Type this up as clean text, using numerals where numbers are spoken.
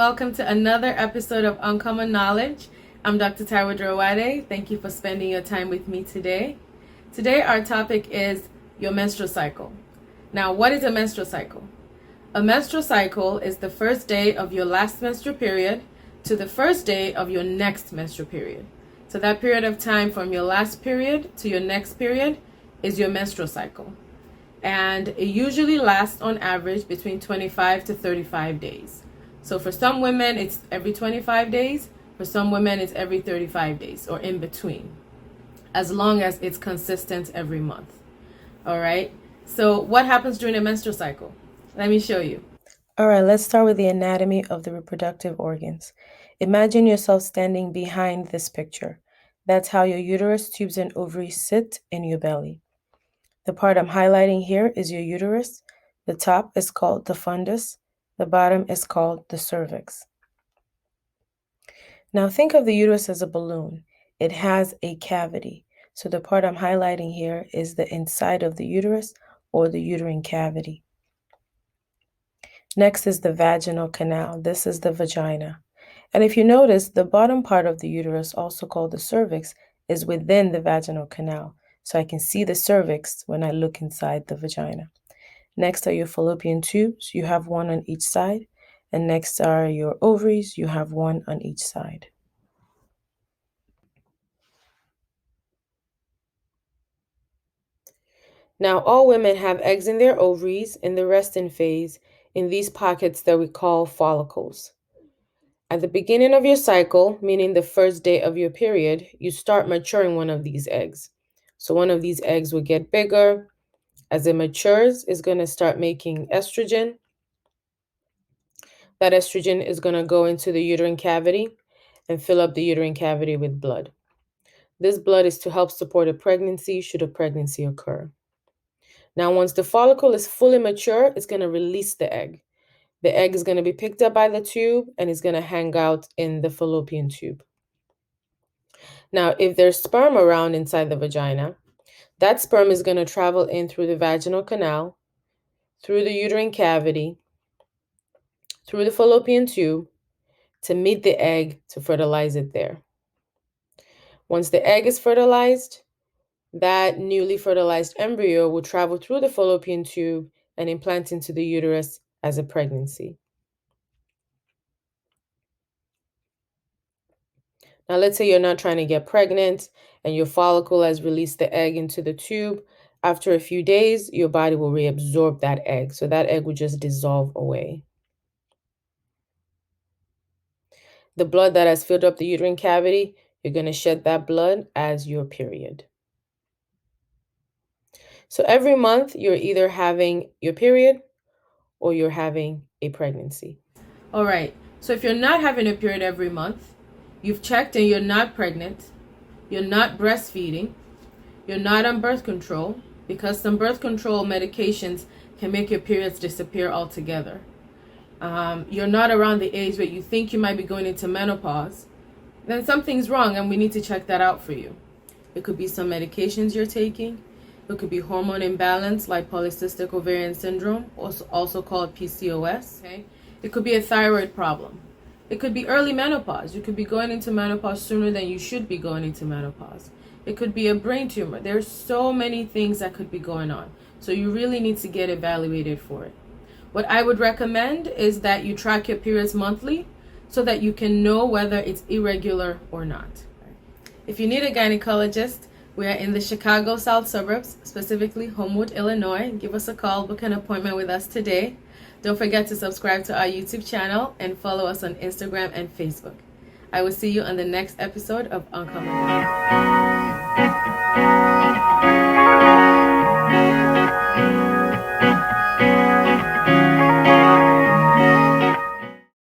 welcome to another episode of Uncommon Knowledge. I'm Dr. Taiwo. Thank you for spending your time with me today. Today our topic is your menstrual cycle. Now, what is a menstrual cycle? A menstrual cycle is the first day of your last menstrual period to the first day of your next menstrual period. So that period of time from your last period to your next period is your menstrual cycle. And it usually lasts on average between 25 to 35 days. So for some women, it's every 25 days. For some women, it's every 35 days or in between, as long as it's consistent every month. All right. So what happens during a menstrual cycle? Let me show you. All right, let's start with the anatomy of the reproductive organs. Imagine yourself standing behind this picture. That's how your uterus, tubes, and ovaries sit in your belly. The part I'm highlighting here is your uterus. The top is called the fundus. The bottom is called the cervix. Now think of the uterus as a balloon. It has a cavity. So the part I'm highlighting here is the inside of the uterus or the uterine cavity. Next is the vaginal canal. This is the vagina. And if you notice, the bottom part of the uterus, also called the cervix, is within the vaginal canal. So I can see the cervix when I look inside the vagina. Next are your fallopian tubes. You have one on each side. And next are your ovaries. You have one on each side. Now, all women have eggs in their ovaries in the resting phase in these pockets that we call follicles. At the beginning of your cycle, meaning the first day of your period, you start maturing one of these eggs. So one of these eggs will get bigger. As it matures, it's going to start making estrogen. That estrogen is going to go into the uterine cavity and fill up the uterine cavity with blood. This blood is to help support a pregnancy should a pregnancy occur. Now, once the follicle is fully mature, it's going to release the egg. The egg is going to be picked up by the tube and is going to hang out in the fallopian tube. Now, if there's sperm around inside the vagina, that sperm is going to travel in through the vaginal canal, through the uterine cavity, through the fallopian tube to meet the egg to fertilize it there. Once the egg is fertilized, that newly fertilized embryo will travel through the fallopian tube and implant into the uterus as a pregnancy. Now, let's say you're not trying to get pregnant and your follicle has released the egg into the tube. After a few days, your body will reabsorb that egg. So that egg will just dissolve away. The blood that has filled up the uterine cavity, you're going to shed that blood as your period. So every month, you're either having your period or you're having a pregnancy. All right. So if you're not having a period every month, you've checked and you're not pregnant, you're not breastfeeding, you're not on birth control, because some birth control medications can make your periods disappear altogether. You're not around the age where you think you might be going into menopause, then something's wrong and we need to check that out for you. It could be some medications you're taking. It could be hormone imbalance like polycystic ovarian syndrome, also called PCOS. Okay? It could be a thyroid problem. It could be early menopause. You could be going into menopause sooner than you should be going into menopause. It could be a brain tumor. There's so many things that could be going on. So you really need to get evaluated for it. What I would recommend is that you track your periods monthly so that you can know whether it's irregular or not. If you need a gynecologist, we are in the Chicago South suburbs, specifically Homewood, Illinois. Give us a call, book an appointment with us today. Don't forget to subscribe to our YouTube channel and follow us on Instagram and Facebook. I will see you on the next episode of Uncommon Knowledge.